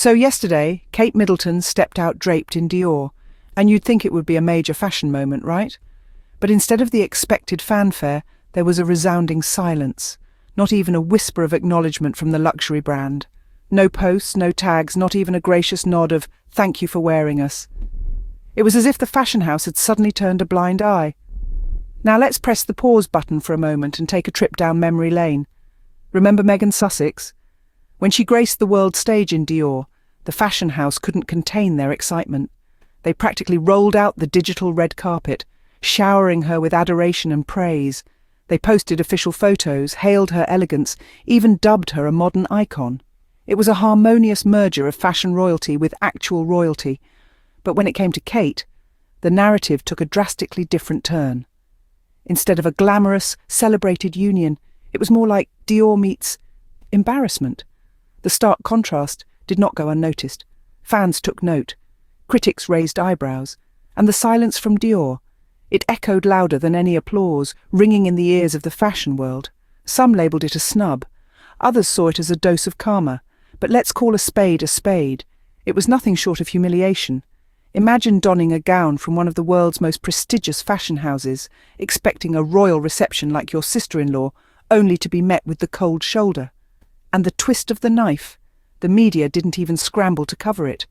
So yesterday, Kate Middleton stepped out draped in Dior, and you'd think it would be a major fashion moment, right? But instead of the expected fanfare, there was a resounding silence, not even a whisper of acknowledgement from the luxury brand. No posts, no tags, not even a gracious nod of "thank you for wearing us." It was as if the fashion house had suddenly turned a blind eye. Now let's press the pause button for a moment and take a trip down memory lane. Remember Meghan Sussex? When she graced the world stage in Dior, the fashion house couldn't contain their excitement. They practically rolled out the digital red carpet, showering her with adoration and praise. They posted official photos, hailed her elegance, even dubbed her a modern icon. It was a harmonious merger of fashion royalty with actual royalty. But when it came to Kate, the narrative took a drastically different turn. Instead of a glamorous, celebrated union, it was more like Dior meets embarrassment. The stark contrast did not go unnoticed. Fans took note. Critics raised eyebrows. And the silence from Dior, it echoed louder than any applause, ringing in the ears of the fashion world. Some labelled it a snub. Others saw it as a dose of karma. But let's call a spade a spade. It was nothing short of humiliation. Imagine donning a gown from one of the world's most prestigious fashion houses, expecting a royal reception like your sister-in-law, only to be met with the cold shoulder. And the twist of the knife, the media didn't even scramble to cover it.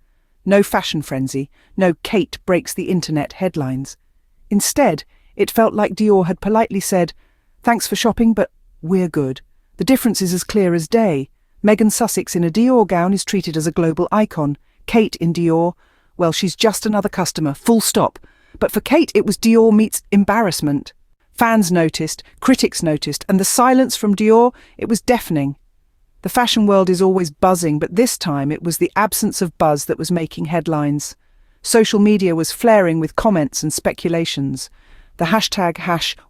No fashion frenzy, no Kate breaks the internet headlines. Instead, it felt like Dior had politely said, "Thanks for shopping, but we're good." The difference is as clear as day. Meghan Sussex in a Dior gown is treated as a global icon. Kate in Dior, well, she's just another customer, full stop. But for Kate, it was Dior meets embarrassment. Fans noticed, critics noticed, and the silence from Dior, it was deafening. The fashion world is always buzzing, but this time it was the absence of buzz that was making headlines. Social media was flaring with comments and speculations. The hashtag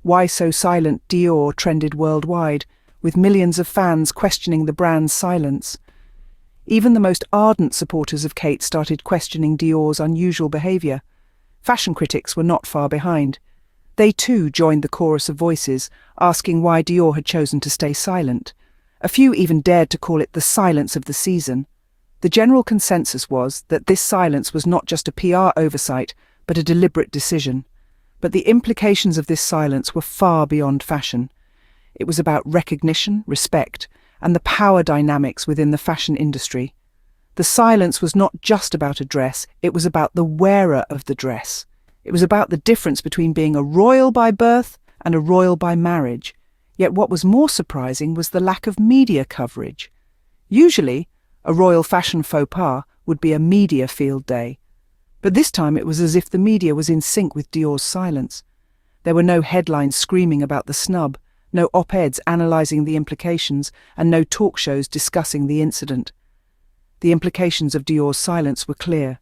#WhySoSilentDior trended worldwide, with millions of fans questioning the brand's silence. Even the most ardent supporters of Kate started questioning Dior's unusual behaviour. Fashion critics were not far behind. They too joined the chorus of voices, asking why Dior had chosen to stay silent. A few even dared to call it the silence of the season. The general consensus was that this silence was not just a PR oversight, but a deliberate decision. But the implications of this silence were far beyond fashion. It was about recognition, respect, and the power dynamics within the fashion industry. The silence was not just about a dress, it was about the wearer of the dress. It was about the difference between being a royal by birth and a royal by marriage. Yet what was more surprising was the lack of media coverage. Usually, a royal fashion faux pas would be a media field day. But this time it was as if the media was in sync with Dior's silence. There were no headlines screaming about the snub, no op-eds analysing the implications, and no talk shows discussing the incident. The implications of Dior's silence were clear.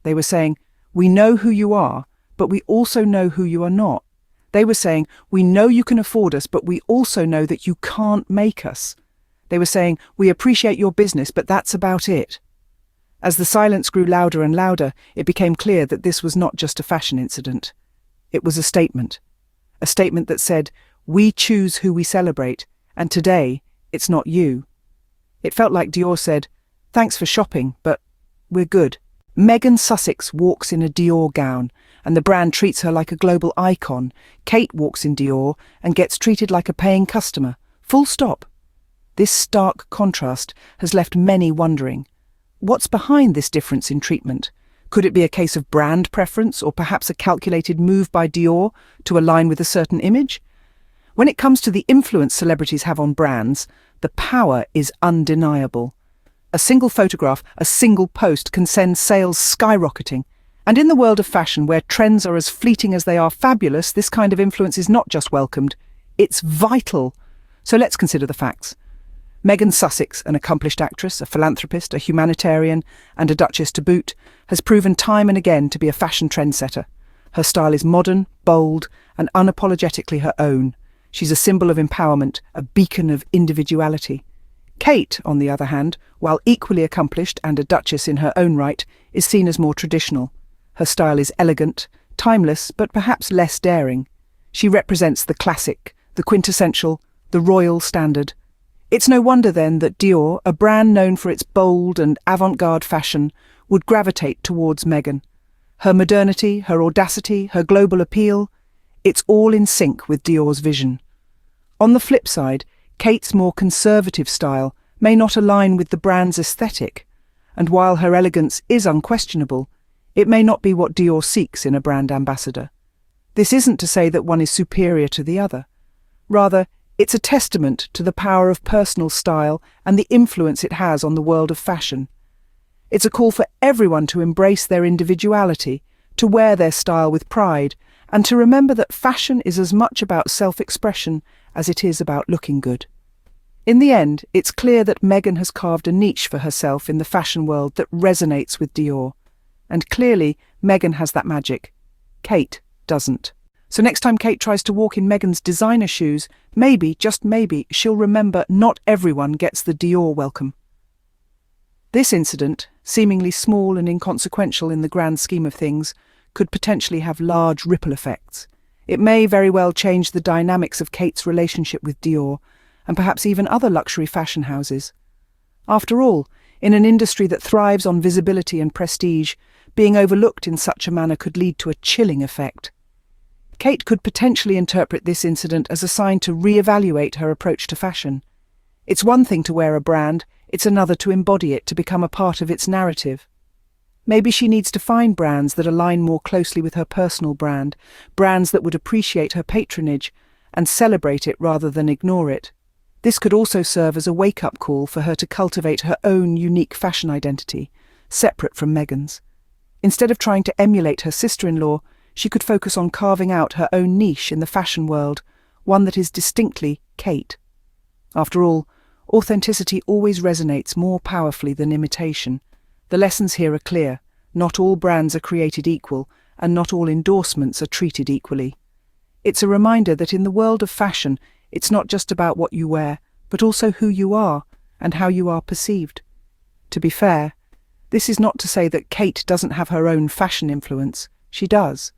They were saying, "We know who you are, but we also know who you are not." They were saying, "We know you can afford us, but we also know that you can't make us." They were saying, "We appreciate your business, but that's about it." As the silence grew louder and louder, it became clear that this was not just a fashion incident. It was a statement that said, "We choose who we celebrate, and today, it's not you." It felt like Dior said, "Thanks for shopping, but we're good." Meghan Sussex walks in a Dior gown, and the brand treats her like a global icon. Kate walks in Dior and gets treated like a paying customer. Full stop. This stark contrast has left many wondering, what's behind this difference in treatment? Could it be a case of brand preference, or perhaps a calculated move by Dior to align with a certain image? When it comes to the influence celebrities have on brands, the power is undeniable. A single photograph, a single post can send sales skyrocketing. And in the world of fashion, where trends are as fleeting as they are fabulous, this kind of influence is not just welcomed, it's vital. So let's consider the facts. Meghan Sussex, an accomplished actress, a philanthropist, a humanitarian, and a duchess to boot, has proven time and again to be a fashion trendsetter. Her style is modern, bold, and unapologetically her own. She's a symbol of empowerment, a beacon of individuality. Kate, on the other hand, while equally accomplished and a duchess in her own right, is seen as more traditional. Her style is elegant, timeless, but perhaps less daring. She represents the classic, the quintessential, the royal standard. It's no wonder then that Dior, a brand known for its bold and avant-garde fashion, would gravitate towards Meghan. Her modernity, her audacity, her global appeal, it's all in sync with Dior's vision. On the flip side, Kate's more conservative style may not align with the brand's aesthetic, and while her elegance is unquestionable, it may not be what Dior seeks in a brand ambassador. This isn't to say that one is superior to the other. Rather, it's a testament to the power of personal style and the influence it has on the world of fashion. It's a call for everyone to embrace their individuality, to wear their style with pride, and to remember that fashion is as much about self-expression as it is about looking good. In the end, it's clear that Meghan has carved a niche for herself in the fashion world that resonates with Dior. And clearly, Meghan has that magic. Kate doesn't. So next time Kate tries to walk in Meghan's designer shoes, maybe, just maybe, she'll remember not everyone gets the Dior welcome. This incident, seemingly small and inconsequential in the grand scheme of things, could potentially have large ripple effects. It may very well change the dynamics of Kate's relationship with Dior, and perhaps even other luxury fashion houses. After all, in an industry that thrives on visibility and prestige, being overlooked in such a manner could lead to a chilling effect. Kate could potentially interpret this incident as a sign to re-evaluate her approach to fashion. It's one thing to wear a brand, it's another to embody it, to become a part of its narrative. Maybe she needs to find brands that align more closely with her personal brand, brands that would appreciate her patronage and celebrate it rather than ignore it. This could also serve as a wake-up call for her to cultivate her own unique fashion identity, separate from Meghan's. Instead of trying to emulate her sister-in-law, she could focus on carving out her own niche in the fashion world, one that is distinctly Kate. After all, authenticity always resonates more powerfully than imitation. The lessons here are clear. Not all brands are created equal, and not all endorsements are treated equally. It's a reminder that in the world of fashion, it's not just about what you wear, but also who you are and how you are perceived. To be fair, this is not to say that Kate doesn't have her own fashion influence. She does.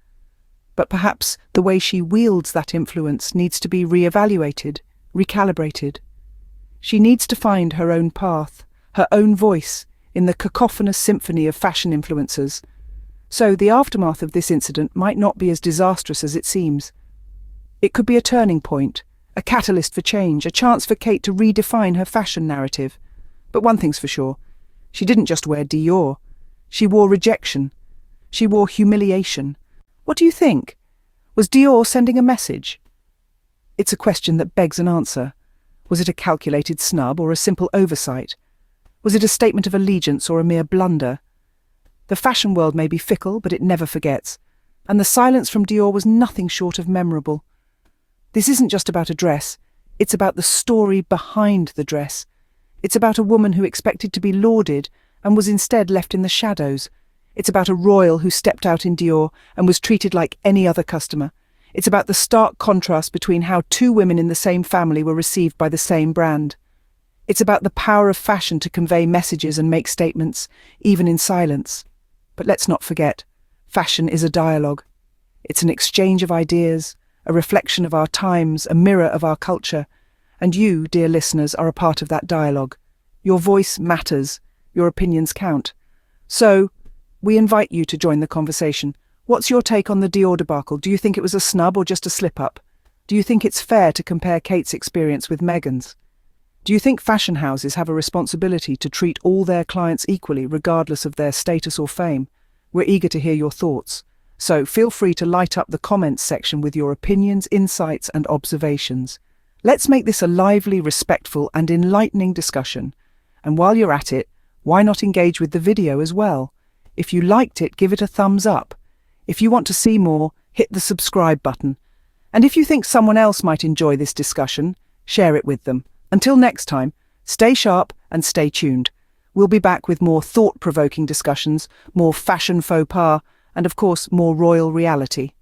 But perhaps the way she wields that influence needs to be re-evaluated, recalibrated. She needs to find her own path, her own voice, in the cacophonous symphony of fashion influencers. So the aftermath of this incident might not be as disastrous as it seems. It could be a turning point, a catalyst for change, a chance for Kate to redefine her fashion narrative. But one thing's for sure, she didn't just wear Dior. She wore rejection. She wore humiliation. What do you think? Was Dior sending a message? It's a question that begs an answer. Was it a calculated snub or a simple oversight? Was it a statement of allegiance or a mere blunder? The fashion world may be fickle, but it never forgets. And the silence from Dior was nothing short of memorable. This isn't just about a dress. It's about the story behind the dress. It's about a woman who expected to be lauded and was instead left in the shadows. It's about a royal who stepped out in Dior and was treated like any other customer. It's about the stark contrast between how two women in the same family were received by the same brand. It's about the power of fashion to convey messages and make statements, even in silence. But let's not forget, fashion is a dialogue. It's an exchange of ideas, a reflection of our times, a mirror of our culture. And you, dear listeners, are a part of that dialogue. Your voice matters. Your opinions count. So, we invite you to join the conversation. What's your take on the Dior debacle? Do you think it was a snub or just a slip-up? Do you think it's fair to compare Kate's experience with Meghan's? Do you think fashion houses have a responsibility to treat all their clients equally, regardless of their status or fame? We're eager to hear your thoughts. So feel free to light up the comments section with your opinions, insights, and observations. Let's make this a lively, respectful, and enlightening discussion. And while you're at it, why not engage with the video as well? If you liked it, give it a thumbs up. If you want to see more, hit the subscribe button. And if you think someone else might enjoy this discussion, share it with them. Until next time, stay sharp and stay tuned. We'll be back with more thought-provoking discussions, more fashion faux pas, and of course, more royal reality.